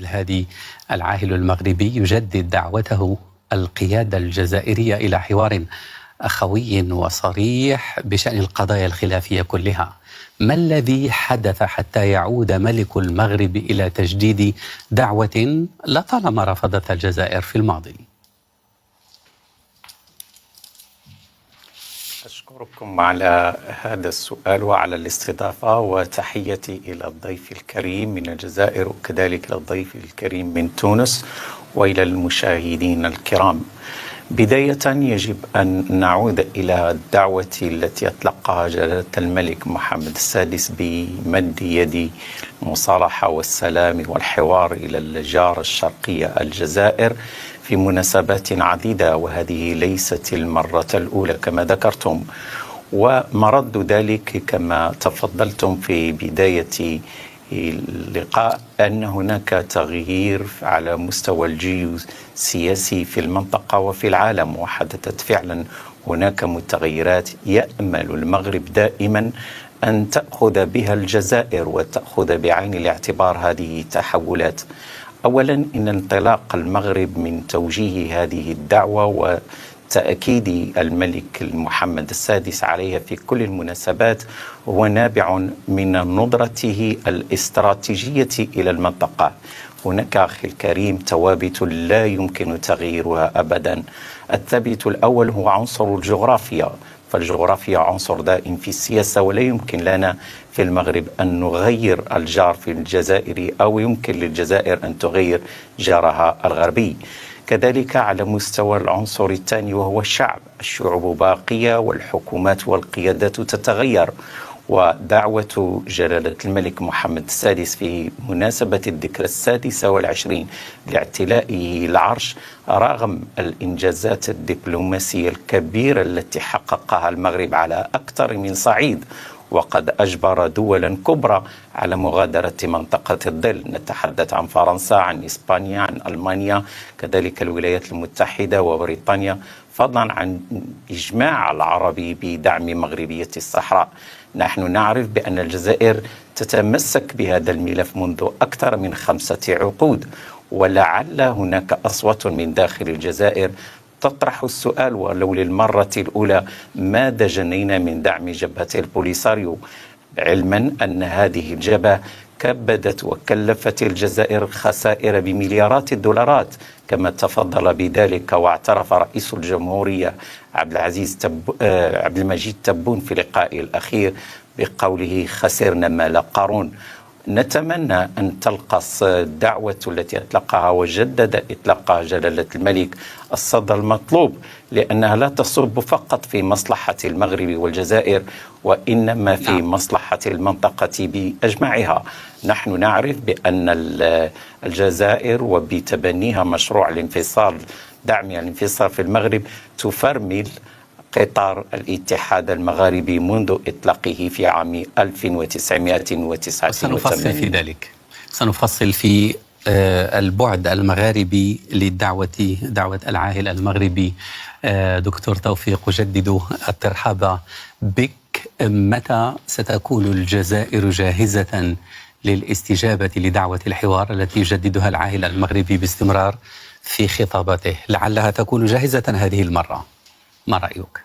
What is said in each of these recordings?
الهادي العاهل المغربي يجدد دعوته القيادة الجزائرية إلى حوار أخوي وصريح بشأن القضايا الخلافية كلها. ما الذي حدث حتى يعود ملك المغرب إلى تجديد دعوة لطالما رفضتها الجزائر في الماضي؟ أشكركم على هذا السؤال وعلى الاستضافة، وتحيتي إلى الضيف الكريم من الجزائر وكذلك إلى الضيف الكريم من تونس وإلى المشاهدين الكرام. بداية يجب أن نعود إلى الدعوة التي أطلقها جلالة الملك محمد السادس بمد يد المصالحة والسلام والحوار إلى الجارة الشرقية الجزائر في مناسبات عديدة، وهذه ليست المرة الأولى كما ذكرتم. ومرد ذلك كما تفضلتم في بداية اللقاء أن هناك تغيير على مستوى الجيوسياسي في المنطقة وفي العالم، وحدثت فعلا هناك متغيرات يأمل المغرب دائما أن تأخذ بها الجزائر وتأخذ بعين الاعتبار هذه التحولات. أولا، إن انطلاق المغرب من توجيه هذه الدعوة وتأكيد الملك محمد السادس عليها في كل المناسبات هو نابع من نظرته الاستراتيجية إلى المنطقة. هناك أخي الكريم ثوابت لا يمكن تغييرها أبدا. الثابت الأول هو عنصر الجغرافيا، فالجغرافيا عنصر دائم في السياسة، ولا يمكن لنا في المغرب أن نغير الجار في الجزائر أو يمكن للجزائر أن تغير جارها الغربي. كذلك على مستوى العنصر الثاني وهو الشعوب باقية والحكومات والقيادات تتغير. ودعوة جلالة الملك محمد السادس في مناسبة الذكرى 26 لاعتلائه العرش، رغم الإنجازات الدبلوماسية الكبيرة التي حققها المغرب على أكثر من صعيد، وقد أجبر دولا كبرى على مغادرة منطقة الظل، نتحدث عن فرنسا، عن إسبانيا، عن ألمانيا، كذلك الولايات المتحدة وبريطانيا، فضلا عن إجماع العربي بدعم مغربية الصحراء. نحن نعرف بأن الجزائر تتمسك بهذا الملف منذ أكثر من 5 عقود، ولعل هناك أصوات من داخل الجزائر تطرح السؤال ولو للمرة الأولى: ماذا جنينا من دعم جبهة البوليساريو؟ علما أن هذه الجبهة كبدت وكلفت الجزائر خسائر بمليارات الدولارات، كما تفضل بذلك واعترف رئيس الجمهورية عبد المجيد تبون في لقائه الأخير بقوله: خسرنا مال قارون. نتمنى أن تلقص الدعوة التي أطلقها وجدد إطلاقها جلالة الملك الصدى المطلوب، لأنها لا تصب فقط في مصلحة المغرب والجزائر، وإنما في مصلحة المنطقة بأجمعها. نحن نعرف بأن الجزائر وبتبنيها مشروع الانفصال، دعم الانفصال في المغرب، تفرمل قطار الاتحاد المغاربي منذ إطلاقه في عام 1989. سنفصل في ذلك، سنفصل في البعد المغاربي دعوة العاهل المغربي. دكتور توفيق، أجدد الترحاب بك. متى ستكون الجزائر جاهزة للاستجابة لدعوة الحوار التي يجددها العاهل المغربي باستمرار في خطاباته؟ لعلها تكون جاهزة هذه المرة، ما رأيك؟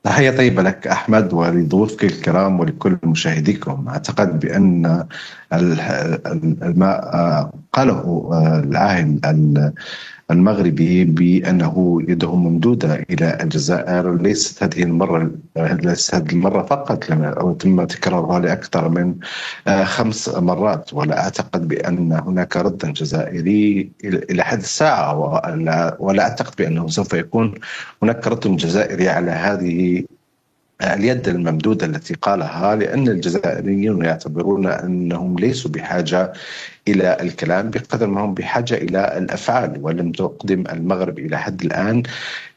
تحية طيبة لك أحمد ولضيوفك الكرام ولكل مشاهديكم. أعتقد بأن ما قاله العاهل المغربي بأنه يده ممدودة إلى الجزائر ليست هذه المرة فقط، لما تم تكرارها لأكثر من 5 مرات. ولا أعتقد بأن هناك رد جزائري إلى حد الساعة، ولا أعتقد بأنه سوف يكون هناك رد جزائري على هذه اليد الممدودة التي قالها، لأن الجزائريون يعتبرون أنهم ليسوا بحاجة إلى الكلام بقدر ما هم بحاجة إلى الأفعال، ولم تقدم المغرب إلى حد الآن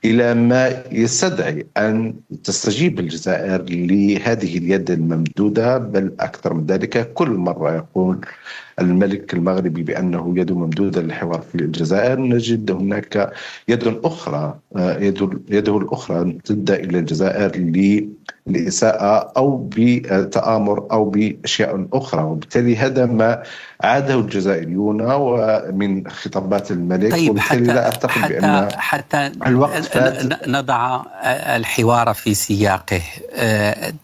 إلى ما يستدعي أن تستجيب الجزائر لهذه اليد الممدودة. بل أكثر من ذلك، كل مرة يقول الملك المغربي بأنه يد ممدودة للحوار في الجزائر، نجد هناك يد أخرى، يده الأخرى تبدأ إلى الجزائر بالإساءة أو بتآمر أو بأشياء أخرى. وبالتالي هذا ما عاده الجزائريون ومن خطابات الملك. طيب، وبالتالي لا أعتقد بأن حتى الوقت فات. نضع الحوار في سياقه.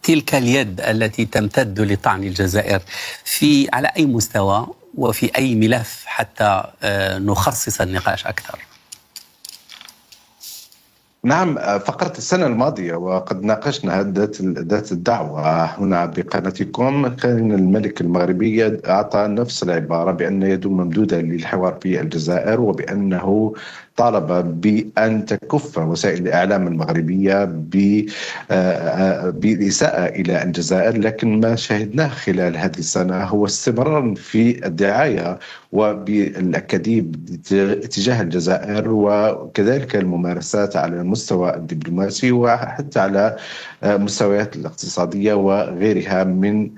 تلك اليد التي تمتد لطعن الجزائر على أي مستوى وفي أي ملف حتى نخصص النقاش أكثر؟ نعم، فقط السنة الماضية وقد ناقشنا ذات الدعوة هنا بقناتكم. كان الملك المغربي أعطى نفس العبارة بأن يده ممدودة للحوار في الجزائر، وبأنه طالب بأن تكف وسائل الإعلام المغربية بالإساءة إلى الجزائر. لكن ما شاهدناه خلال هذه السنة هو استمرار في الدعاية وبالأكاذيب تجاه الجزائر، وكذلك الممارسات على المستوى الدبلوماسي وحتى على مستويات الاقتصادية وغيرها من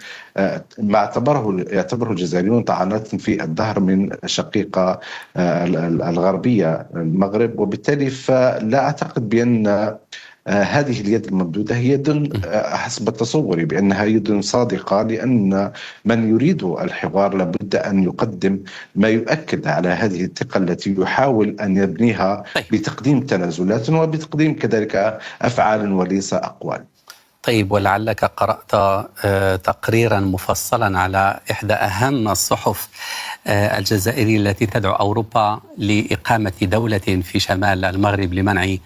ما يعتبره الجزائريون طعنات في الظهر من الشقيقة الغربية المغرب. وبالتالي فلا أعتقد بأن هذه اليد الممدودة هي يد حسب تصوري بأنها يد صادقة، لأن من يريد الحوار لابد أن يقدم ما يؤكد على هذه الثقة التي يحاول أن يبنيها بتقديم تنازلات وبتقديم كذلك أفعال وليس أقوال. طيب، ولعلك قرأت تقريرا مفصلا على إحدى أهم الصحف الجزائرية التي تدعو أوروبا لإقامة دولة في شمال المغرب لمنع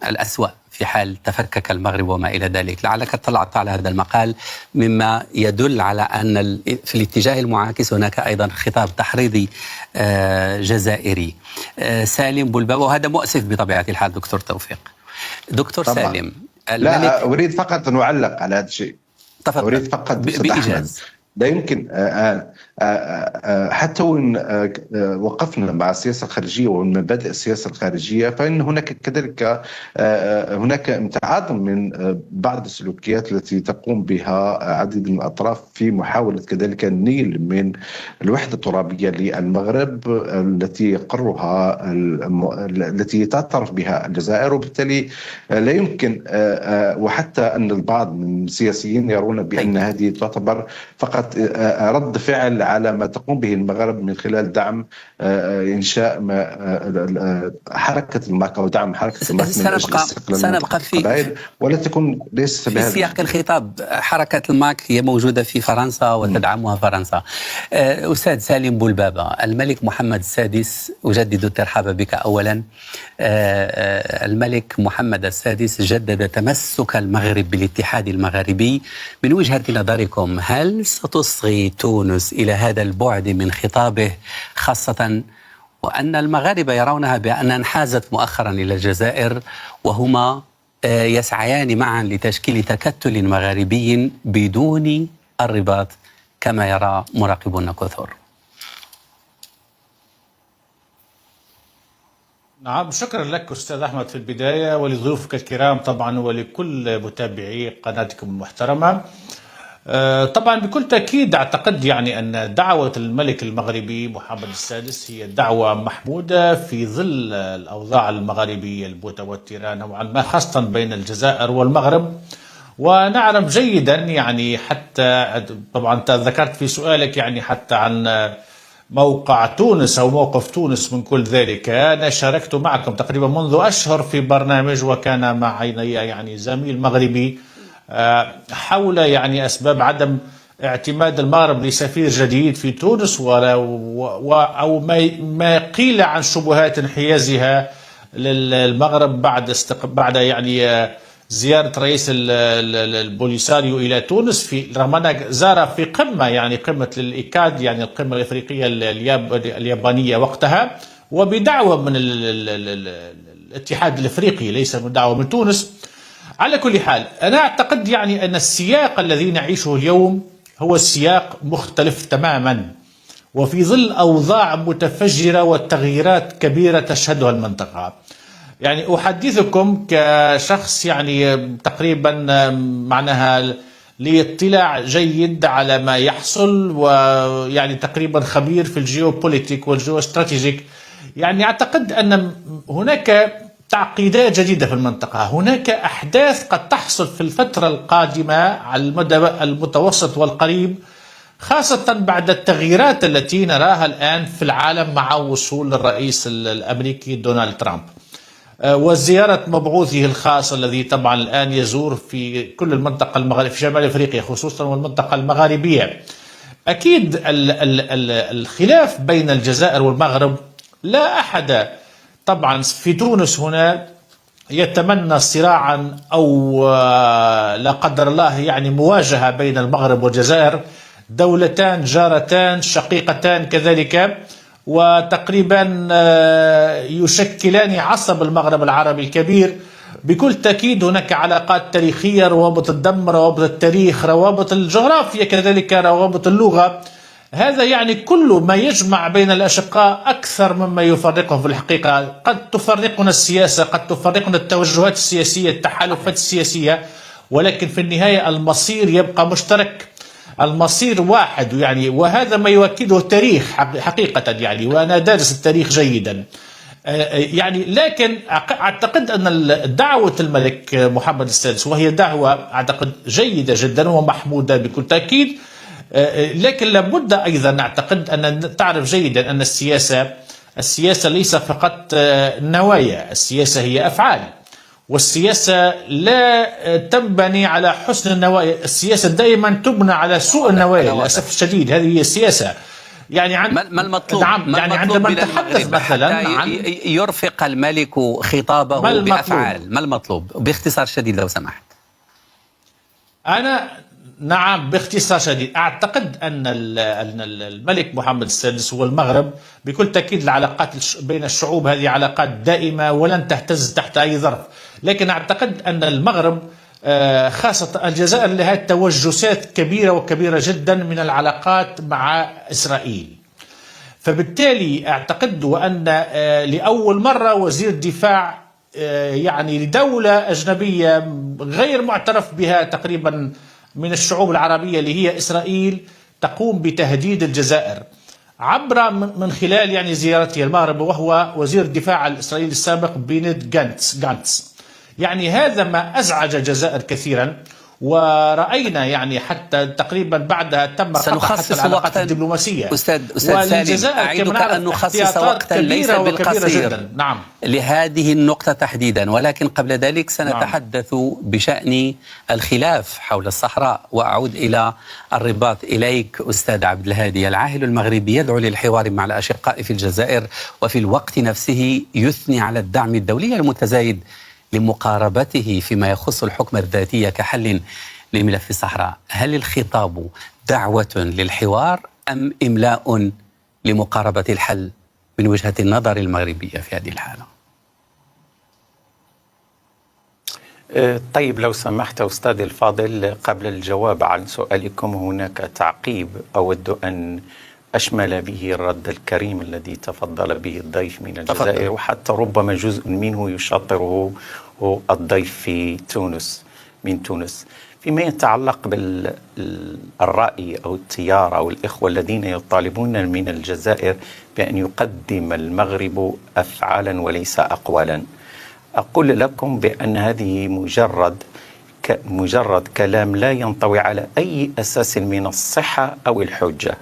الأسوأ في حال تفكك المغرب وما إلى ذلك. لعلك اطلعت على هذا المقال، مما يدل على أن في الاتجاه المعاكس هناك أيضا خطاب تحريضي جزائري. سالم بولبابا، وهذا مؤسف بطبيعة الحال دكتور توفيق. دكتور طبعا. سالم، لا أريد فقط أن أعلق على هذا الشيء. أريد فقط بإيجاز. لا يمكن حتى وإن وقفنا مع السياسة الخارجية ومبادئ السياسة الخارجية، فإن هناك كذلك هناك امتعاض من بعض السلوكيات التي تقوم بها عديد من الأطراف في محاولة كذلك النيل من الوحدة الترابية للمغرب التي يقرها التي تعترف بها الجزائر. وبالتالي لا يمكن، وحتى أن البعض من السياسيين يرون بأن هذه تعتبر فقط رد فعل على ما تقوم به المغرب من خلال دعم إنشاء حركة الماك أو دعم حركة الماك من أجل سنبقى في ولا تكون ليس في سياق الخطاب. حركة الماك هي موجودة في فرنسا وتدعمها فرنسا. أستاذ سالم بولبابا، الملك محمد السادس، أجدد الترحاب بك أولا. الملك محمد السادس جدد تمسك المغرب بالاتحاد المغاربي. من وجهة نظركم، هل ستصغي تونس إلى هذا البعد من خطابه، خاصة وأن المغاربة يرونها بأن انحازت مؤخرا إلى الجزائر، وهما يسعيان معا لتشكيل تكتل مغاربي بدون الرباط كما يرى مراقبون كثر؟ نعم، شكرا لك أستاذ أحمد في البداية، ولضيوفك الكرام طبعا، ولكل متابعي قناتكم المحترمة. طبعا بكل تأكيد أعتقد يعني أن دعوة الملك المغربي محمد السادس هي دعوة محمودة في ظل الأوضاع المغاربية المتوترة نوعا ما، خاصة بين الجزائر والمغرب. ونعلم جيدا يعني، حتى طبعا ذكرت في سؤالك يعني حتى عن موقع تونس أو موقف تونس من كل ذلك. أنا شاركت معكم تقريبا منذ أشهر في برنامج، وكان معي يعني زميل مغربي حول يعني أسباب عدم اعتماد المغرب لسفير جديد في تونس، أو ما قيل عن شبهات انحيازها للمغرب بعد يعني زيارة رئيس البوليساريو إلى تونس، رغم أنه زار في قمة يعني قمة الإيكاد، يعني القمة الإفريقية اليابانية وقتها، وبدعوة من الاتحاد الإفريقي، ليس من دعوة من تونس. على كل حال، أنا أعتقد يعني أن السياق الذي نعيشه اليوم هو السياق مختلف تماما، وفي ظل أوضاع متفجرة وتغييرات كبيرة تشهدها المنطقة. يعني أحدثكم كشخص يعني تقريبا معناها لاطلاع جيد على ما يحصل، ويعني تقريبا خبير في الجيوبوليتيك والجيوستراتيجيك. يعني أعتقد أن هناك تعقيدات جديدة في المنطقة. هناك أحداث قد تحصل في الفترة القادمة على المدى المتوسط والقريب، خاصة بعد التغييرات التي نراها الآن في العالم مع وصول الرئيس الأمريكي دونالد ترامب وزيارة مبعوثه الخاص الذي طبعا الآن يزور في كل المنطقة المغربية، في شمال أفريقيا خصوصا والمنطقة المغاربية. أكيد الخلاف بين الجزائر والمغرب، لا أحد طبعا في تونس هنا يتمنى صراعا أو لا قدر الله يعني مواجهة بين المغرب والجزائر، دولتان جارتان شقيقتان كذلك، وتقريبا يشكلان عصب المغرب العربي الكبير. بكل تأكيد هناك علاقات تاريخية، روابط الدم، روابط التاريخ، روابط الجغرافيا كذلك، روابط اللغة. هذا يعني كل ما يجمع بين الأشقاء أكثر مما يفرقهم في الحقيقة. قد تفرقنا السياسة، قد تفرقنا التوجهات السياسية، التحالفات السياسية، ولكن في النهاية المصير يبقى مشترك، المصير واحد يعني. وهذا ما يؤكده التاريخ حقيقة يعني، وأنا دارس التاريخ جيدا يعني. لكن أعتقد أن دعوة الملك محمد السادس وهي دعوة أعتقد جيدة جدا ومحمودة بكل تأكيد، لكن لابد أيضا نعتقد أن تعرف جيدا أن السياسة ليس فقط نوايا، السياسة هي أفعال، والسياسة لا تنبني على حسن النوايا، السياسة دائما تبنى على سوء النوايا للأسف الشديد. هذه هي السياسة يعني. ما المطلوب؟ نعم يعني عندما نتحدث مثلا عن يرفق الملك خطابه بأفعال، ما المطلوب باختصار شديد لو سمحت؟ نعم باختصار شديد، أعتقد أن الملك محمد السادس والمغرب بكل تأكيد العلاقات بين الشعوب هذه علاقات دائمة ولن تهتز تحت أي ظرف. لكن أعتقد أن المغرب خاصة الجزائر لها توجسات كبيرة وكبيرة جدا من العلاقات مع إسرائيل، فبالتالي أعتقد وأن لأول مرة وزير دفاع يعني لدولة أجنبية غير معترف بها تقريبا من الشعوب العربية اللي هي إسرائيل تقوم بتهديد الجزائر عبر من خلال يعني زيارته المغرب، وهو وزير الدفاع الإسرائيلي السابق بينيت غانتس. يعني هذا ما أزعج الجزائر كثيرا، ورأينا يعني حتى تقريبا بعدها تم قطع حتى العلاقات الدبلوماسية. أستاذ سالم، أعيدك أن نخصص وقتا ليس بالقصير نعم لهذه النقطة تحديدا، ولكن قبل ذلك سنتحدث بشأن الخلاف حول الصحراء. وأعود إلى الرباط إليك أستاذ عبد الهادي. العاهل المغربي يدعو للحوار مع الأشقاء في الجزائر، وفي الوقت نفسه يثني على الدعم الدولي المتزايد لمقاربته فيما يخص الحكم الذاتي كحل لملف الصحراء. هل الخطاب دعوة للحوار أم إملاء لمقاربة الحل من وجهة النظر المغربية في هذه الحالة؟ طيب لو سمحت أستاذ الفاضل، قبل الجواب عن سؤالكم هناك تعقيب أود أن أشمل به الرد الكريم الذي تفضل به الضيف من الجزائر، وحتى ربما جزء منه يشاطره الضيف في تونس من تونس، فيما يتعلق بالرأي أو التيار أو الإخوة الذين يطالبون من الجزائر بأن يقدم المغرب أفعالا وليس أقوالا. أقول لكم بأن هذه مجرد كلام لا ينطوي على أي أساس من الصحة أو الحجة.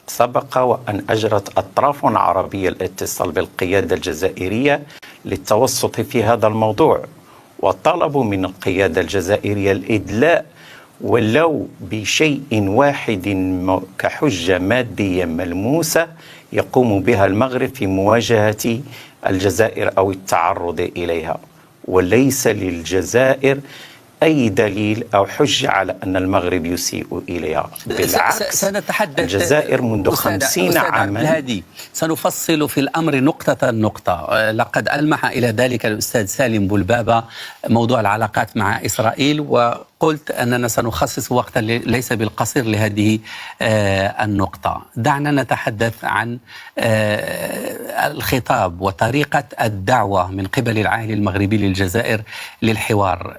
سبق وأن أجرت أطراف عربية الاتصال بالقيادة الجزائرية للتوسط في هذا الموضوع، وطلبوا من القيادة الجزائرية الإدلاء ولو بشيء واحد كحجة مادية ملموسة يقوم بها المغرب في مواجهة الجزائر أو التعرض إليها، وليس للجزائر أي دليل أو حجة على أن المغرب يسيء إليها. بالعكس، سنتحدث الجزائر منذ 50 عاما. هذه سنفصل في الأمر نقطة. لقد ألمح إلى ذلك الأستاذ سالم بولبابة موضوع العلاقات مع إسرائيل، وقلت أننا سنخصص وقتا ليس بالقصير لهذه النقطة. دعنا نتحدث عن الخطاب وطريقة الدعوة من قبل العاهل المغربي للجزائر للحوار.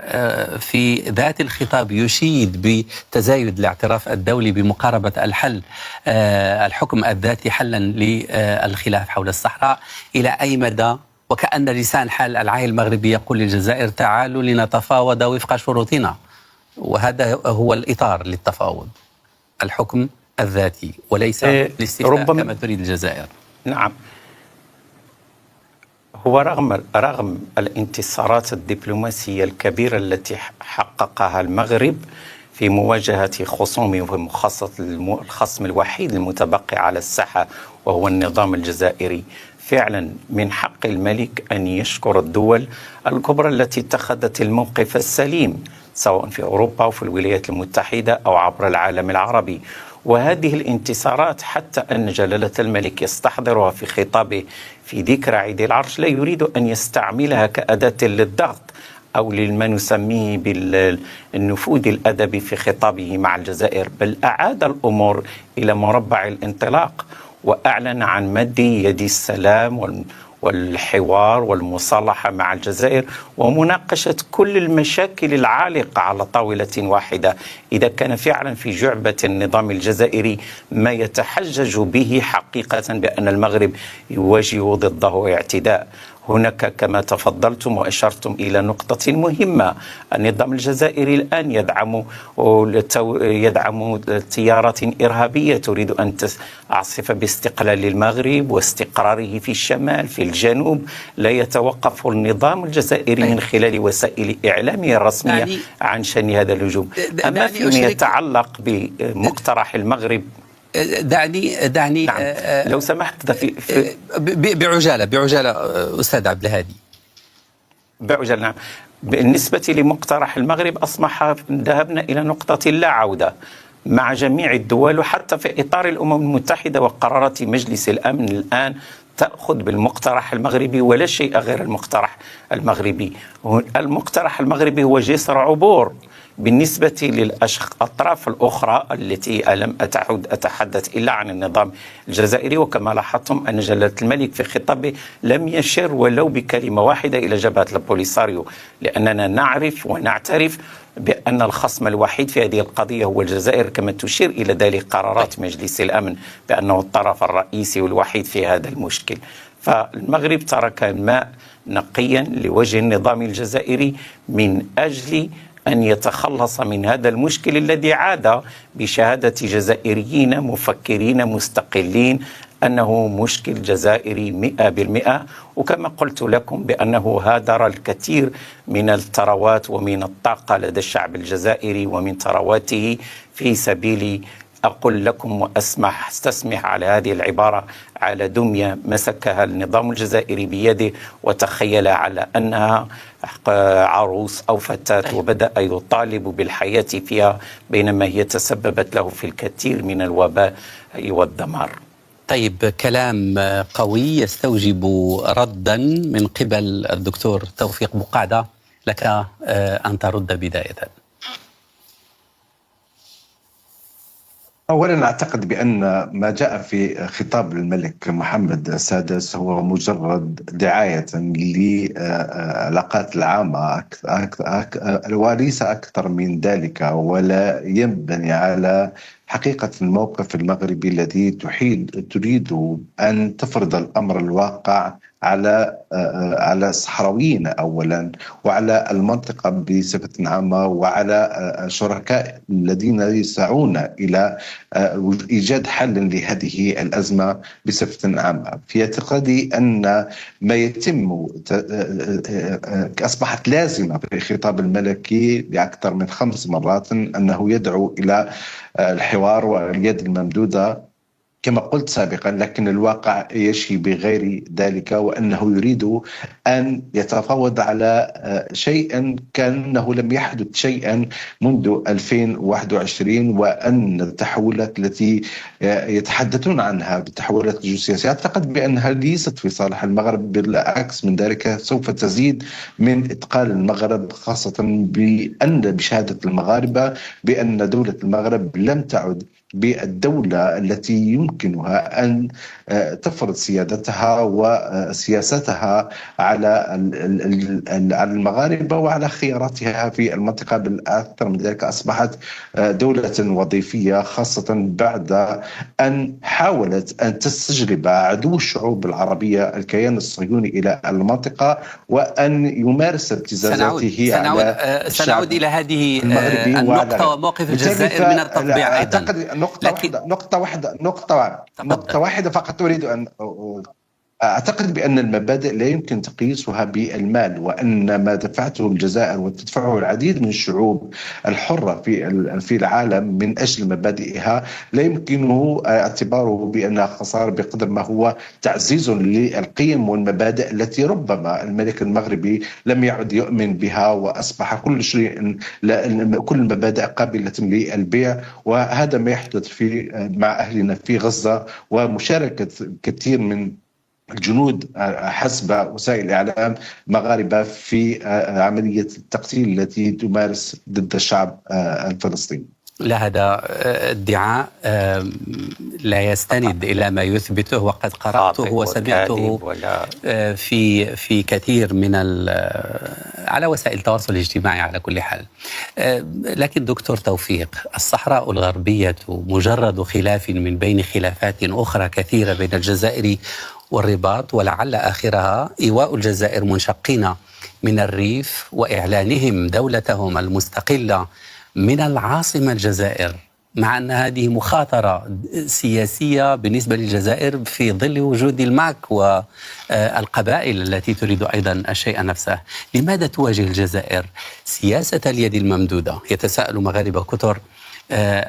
في ذات الخطاب يشيد بتزايد الاعتراف الدولي بمقاربة الحكم الذاتي حلا للخلاف حول الصحراء. إلى أي مدى وكأن لسان حال العاهل المغربي يقول للجزائر تعالوا لنتفاوض وفق شروطنا، وهذا هو الإطار للتفاوض، الحكم الذاتي وليس الاستفتاء كما تريد الجزائر. نعم، هو رغم الانتصارات الدبلوماسية الكبيرة التي حققها المغرب في مواجهة خصومه، وخاصة الخصم الوحيد المتبقي على الساحة وهو النظام الجزائري، فعلا من حق الملك أن يشكر الدول الكبرى التي اتخذت الموقف السليم سواء في أوروبا أو في الولايات المتحدة أو عبر العالم العربي. وهذه الانتصارات حتى أن جلالة الملك يستحضرها في خطابه في ذكرى عيد العرش لا يريد أن يستعملها كأداة للضغط أو لما نسميه بالنفوذ الأدبي في خطابه مع الجزائر، بل أعاد الأمور إلى مربع الانطلاق وأعلن عن مد يد السلام والحوار والمصالحة مع الجزائر ومناقشة كل المشاكل العالقة على طاولة واحدة. إذا كان فعلا في جعبة النظام الجزائري ما يتحجج به حقيقة بأن المغرب يواجه ضده اعتداء، هناك كما تفضلتم وأشرتم إلى نقطة مهمة، النظام الجزائري الآن يدعم تيارات إرهابية تريد أن تعصف باستقلال المغرب واستقراره في الشمال في الجنوب. لا يتوقف النظام الجزائري من خلال وسائل إعلامه الرسمية عن شن هذا الهجوم. أما فيما يتعلق بمقترح المغرب، دعني نعم. لو سمحت بعجالة أستاذ عبد الهادي. بعجالة، نعم. بالنسبة لمقترح المغرب أصبح ذهبنا إلى نقطة لا عودة مع جميع الدول، وحتى في إطار الأمم المتحدة وقرارات مجلس الأمن الآن تأخذ بالمقترح المغربي ولا شيء غير المقترح المغربي. المقترح المغربي هو جسر عبور بالنسبة للأطراف الأخرى التي لم أتعود أتحدث إلا عن النظام الجزائري. وكما لاحظتم أن جلالة الملك في خطابه لم يشر ولو بكلمة واحدة إلى جبهة البوليساريو، لأننا نعرف ونعترف بأن الخصم الوحيد في هذه القضية هو الجزائر، كما تشير إلى ذلك قرارات مجلس الأمن بأنه الطرف الرئيسي والوحيد في هذا المشكل. فالمغرب ترك الماء نقيا لوجه النظام الجزائري من أجل أن يتخلص من هذا المشكل الذي عاد بشهادة جزائريين مفكرين مستقلين أنه مشكل جزائري 100%. وكما قلت لكم بأنه هادر الكثير من الثروات ومن الطاقة لدى الشعب الجزائري ومن ثرواته في سبيل، أقول لكم استسمح على هذه العبارة، على دمية مسكها النظام الجزائري بيده وتخيل على أنها عروس أو فتاة وبدأ يطالب بالحياة فيها بينما هي تسببت له في الكثير من الوباء والدمار. طيب، كلام قوي يستوجب ردا من قبل الدكتور توفيق بقعدة، لك أن ترد بداية. أولا أعتقد بأن ما جاء في خطاب الملك محمد السادس هو مجرد دعاية للعلاقات العامة وليس أكثر من ذلك، ولا ينبني على حقيقة الموقف المغربي الذي تريد أن تفرض الأمر الواقع على الصحراويين أولا، وعلى المنطقة بصفة عامة، وعلى الشركاء الذين يسعون إلى إيجاد حل لهذه الأزمة بصفة عامة. في اعتقادي أن ما يتم أصبحت لازمة في الخطاب الملكي بأكثر من 5 مرات أنه يدعو إلى الحوار واليد الممدودة كما قلت سابقا، لكن الواقع يشي بغير ذلك، وأنه يريد أن يتفاوض على شيء كأنه لم يحدث شيئا منذ 2021، وأن التحولات التي يتحدثون عنها بالتحولات الجيوسياسية أعتقد بأنها ليست في صالح المغرب، بالعكس من ذلك سوف تزيد من إثقال المغرب، خاصة بأن بشهادة المغاربة بأن دولة المغرب لم تعد بالدولة التي يمكنها أن تفرض سيادتها وسياستها على المغاربة وعلى خياراتها في المنطقة. بالأكثر من ذلك أصبحت دولة وظيفية، خاصة بعد أن حاولت أن تستجلب عدو الشعوب العربية الكيان الصهيوني إلى المنطقة، وأن يمارس ابتزازاته سنعود إلى هذه المغربي النقطة وموقف الجزائر من التطبيع أيضا. نقطة واحدة فقط أريد أن أعتقد بأن المبادئ لا يمكن تقييسها بالمال، وأن ما دفعته الجزائر وتدفعه العديد من الشعوب الحرة في العالم من أجل مبادئها لا يمكنه اعتباره بأنها خسارة بقدر ما هو تعزيز للقيم والمبادئ التي ربما الملك المغربي لم يعد يؤمن بها، وأصبح كل شيء كل المبادئ قابلة للبيع. وهذا ما يحدث مع أهلنا في غزة، ومشاركة كثير من الجنود حسب وسائل الإعلام مغاربة في عملية التقتيل التي تمارس ضد الشعب الفلسطيني. لا، هذا ادعاء لا يستند إلى ما يثبته، وقد قرأته وسمعته في كثير من على وسائل التواصل الاجتماعي على كل حال. لكن دكتور توفيق، الصحراء الغربية مجرد خلاف من بين خلافات أخرى كثيرة بين الجزائر والرباط، ولعل آخرها إيواء الجزائر منشقين من الريف وإعلانهم دولتهم المستقلة من العاصمة الجزائر، مع أن هذه مخاطرة سياسية بالنسبة للجزائر في ظل وجود الماك والقبائل التي تريد أيضا الشيء نفسه. لماذا تواجه الجزائر سياسة اليد الممدودة؟ يتساءل مغاربة كثر،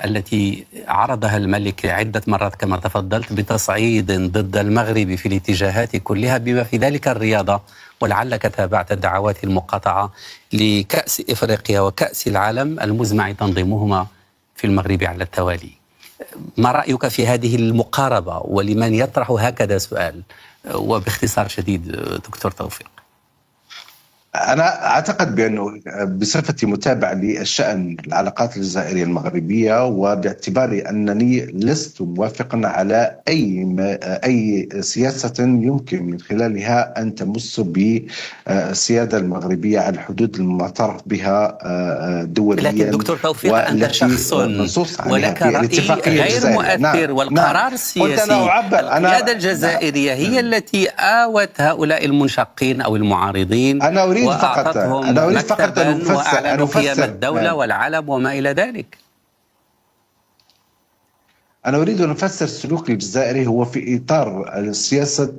التي عرضها الملك عدة مرات كما تفضلت بتصعيد ضد المغرب في الاتجاهات كلها بما في ذلك الرياضة، ولعلك تابعت الدعوات المقاطعة لكأس إفريقيا وكأس العالم المزمع تنظيمهما في المغرب على التوالي. ما رأيك في هذه المقاربة، ولمن يطرح هكذا سؤال؟ وباختصار شديد دكتور توفيق. أنا أعتقد بأنه بصفتي متابع للشأن العلاقات الجزائرية المغربية، وباعتباري أنني لست موافقا على أي سياسة يمكن من خلالها أن تمس بالسيادة المغربية على الحدود المعترف بها دوليا. لكن دكتور توفيق، أنت شخص ولك رأي غير مؤثر، والقرار السياسي القيادة الجزائرية هي التي آوت هؤلاء المنشقين أو المعارضين، أنا أريد فقط أن وأعلنوا قيام الدولة والعلم وما إلى ذلك. أنا أريد أن أفسر السلوك الجزائري هو في إطار سياسة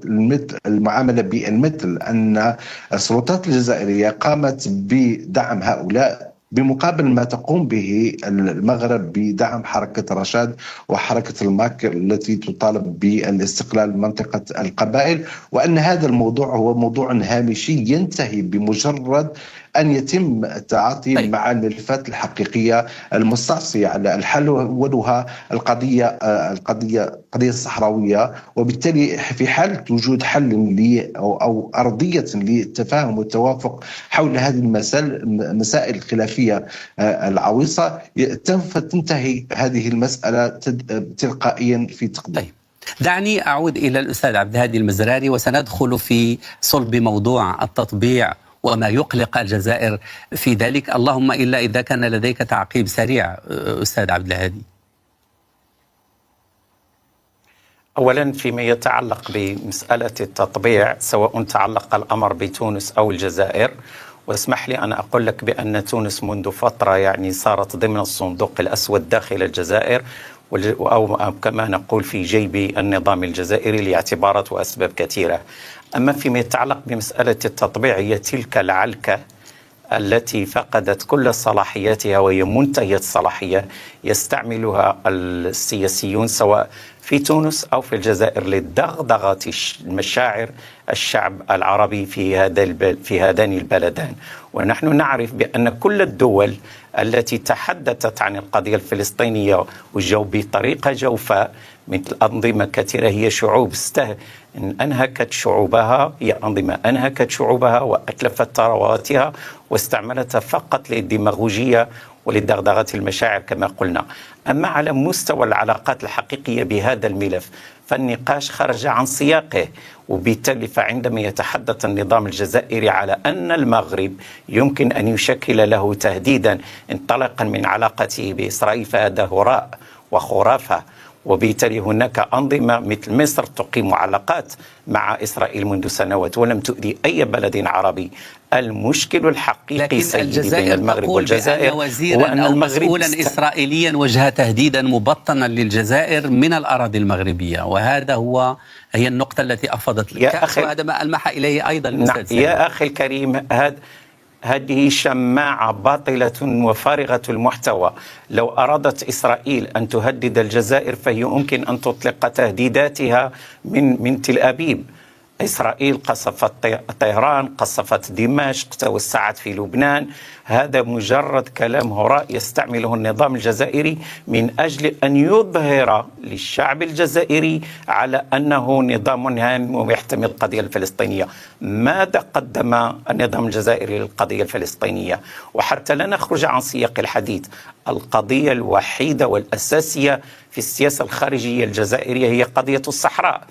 المعاملة بالمثل، أن السلطات الجزائرية قامت بدعم هؤلاء بمقابل ما تقوم به المغرب بدعم حركة رشاد وحركة الماك التي تطالب بالاستقلال منطقة القبائل، وأن هذا الموضوع هو موضوع هامشي ينتهي بمجرد أن يتم التعاطي مع الملفات الحقيقية المستعصية على الحل، ولها القضية الصحراوية. وبالتالي في حالة وجود حل أو أرضية للتفاهم والتوافق حول هذه المسائل الخلافية العويصة تنتهي هذه المسألة تلقائيا في تقديم. دعني أعود إلى الأستاذ عبد الهادي المزراري، وسندخل في صلب موضوع التطبيع وما يقلق الجزائر في ذلك، اللهم إلا إذا كان لديك تعقيب سريع أستاذ عبد الهادي. أولا، فيما يتعلق بمسألة التطبيع، سواء تعلق الأمر بتونس أو الجزائر، واسمح لي أن أقول لك بأن تونس منذ فترة صارت ضمن الصندوق الأسود داخل الجزائر، أو كما نقول في جيب النظام الجزائري لاعتبارات وأسباب كثيرة. أما فيما يتعلق بمسألة التطبيع، هي تلك العلكة التي فقدت كل صلاحياتها وهي منتهية الصلاحية يستعملها السياسيون سواء في تونس أو في الجزائر لدغدغة مشاعر الشعب العربي في هذان البلدان. ونحن نعرف بأن كل الدول التي تحدثت عن القضية الفلسطينية بطريقة جوفاء مثل أنظمة كثيرة هي شعوب أنهكت شعوبها، هي أنظمة أنهكت شعوبها وأتلفت ثرواتها واستعملتها فقط للديماغوجية ولدغدغة المشاعر كما قلنا. أما على مستوى العلاقات الحقيقية بهذا الملف فالنقاش خرج عن سياقه، وبالتالي فعندما يتحدث النظام الجزائري على أن المغرب يمكن أن يشكل له تهديدا انطلاقا من علاقته بإسرائيل فهذا هراء وخرافة. وبالتالي هناك أنظمة مثل مصر تقيم علاقات مع إسرائيل منذ سنوات ولم تؤذي أي بلد عربي. المشكل الحقيقي سيدي بين المغرب والجزائر هو أن المغرب مسؤولا إسرائيليا وجه تهديدا مبطنا للجزائر من الأراضي المغربية، وهذا هي النقطة التي أفضت الكأس، وهذا ما ألمح إليه أيضا الأستاذ يا أخي الكريم. هذه شماعة باطلة وفارغة المحتوى. لو أرادت إسرائيل أن تهدد الجزائر فهي يمكن أن تطلق تهديداتها من تل أبيب. إسرائيل قصفت طهران، قصفت دمشق، توسعت في لبنان. هذا مجرد كلام هراء يستعمله النظام الجزائري من أجل أن يظهر للشعب الجزائري على أنه نظام هام ويحتمي القضية الفلسطينية. ماذا قدم النظام الجزائري للقضية الفلسطينية؟ وحتى لا نخرج عن سياق الحديث، القضية الوحيدة والأساسية في السياسة الخارجية الجزائرية هي قضية الصحراء.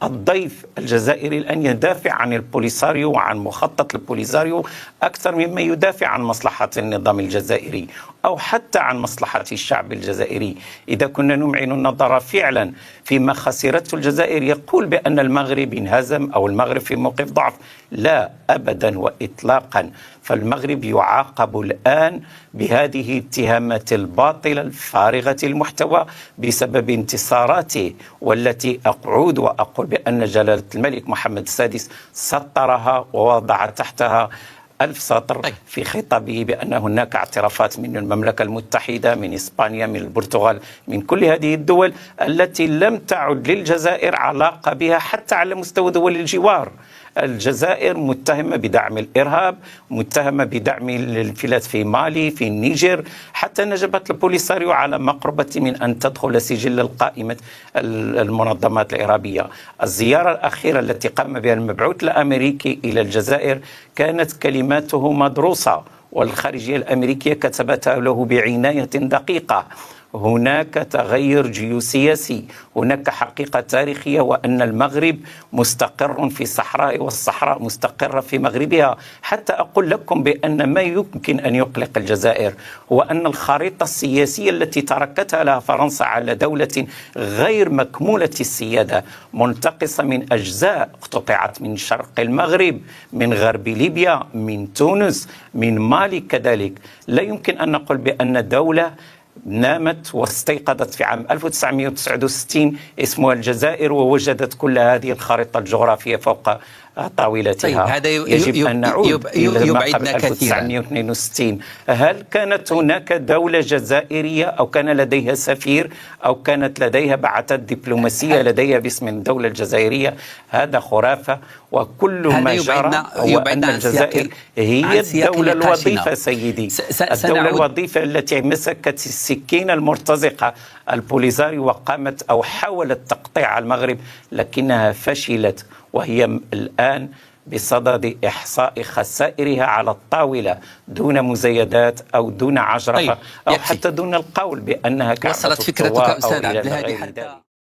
الضيف الجزائري الآن يدافع عن البوليساريو وعن مخطط البوليساريو أكثر مما يدافع عن مصلحة النظام الجزائري أو حتى عن مصلحة الشعب الجزائري. إذا كنا نمعن النظر فعلا فيما خسرته الجزائر يقول بأن المغرب انهزم أو المغرب في موقف ضعف، لا أبدا وإطلاقا. فالمغرب يعاقب الآن بهذه الاتهامات الباطلة الفارغة المحتوى بسبب انتصاراته، والتي أقعد وأقول بأن جلالة الملك محمد السادس سطرها ووضع تحتها 1000 سطر في خطابه بأن هناك اعترافات من المملكة المتحدة، من إسبانيا، من البرتغال، من كل هذه الدول التي لم تعد للجزائر علاقة بها حتى على مستوى دول الجوار. الجزائر متهمة بدعم الإرهاب، متهمة بدعم الانفلات في مالي، في النيجر، حتى نجبت البوليساريو على مقربة من أن تدخل سجل القائمة المنظمات الإرهابية. الزيارة الأخيرة التي قام بها المبعوث الأمريكي إلى الجزائر كانت كلماته مدروسة، والخارجية الأمريكية كتبتها له بعناية دقيقة. هناك تغير جيوسياسي، هناك حقيقة تاريخية، وأن المغرب مستقر في صحراء والصحراء مستقرة في مغربها. حتى أقول لكم بأن ما يمكن أن يقلق الجزائر هو أن الخريطة السياسية التي تركتها لها فرنسا على دولة غير مكمولة السيادة، منتقصة من أجزاء اقتطعت من شرق المغرب، من غرب ليبيا، من تونس، من مالي كذلك. لا يمكن أن نقول بأن دولة نامت واستيقظت في عام 1969 اسمها الجزائر ووجدت كل هذه الخريطة الجغرافية فوق طاولتها. هذا يجب أن نعود إلى ما قبل كثيرا. 1962. هل كانت هناك دولة جزائرية أو كان لديها سفير أو كانت لديها بعثات دبلوماسية لديها باسم الدولة الجزائرية؟ هذا خرافة. وكل ما جرى هو أن الجزائر هي الدولة الوظيفة سيدي، الدولة الوظيفة التي مسكت السكين المرتزقة البوليساريو وقامت أو حاولت تقطيع المغرب لكنها فشلت، وهي الآن بصدد إحصاء خسائرها على الطاولة دون مزايدات أو دون عجرفة أو حتى دون القول بأنها كعبة وصلت فكرتك أستاذ عبد الهادي حتى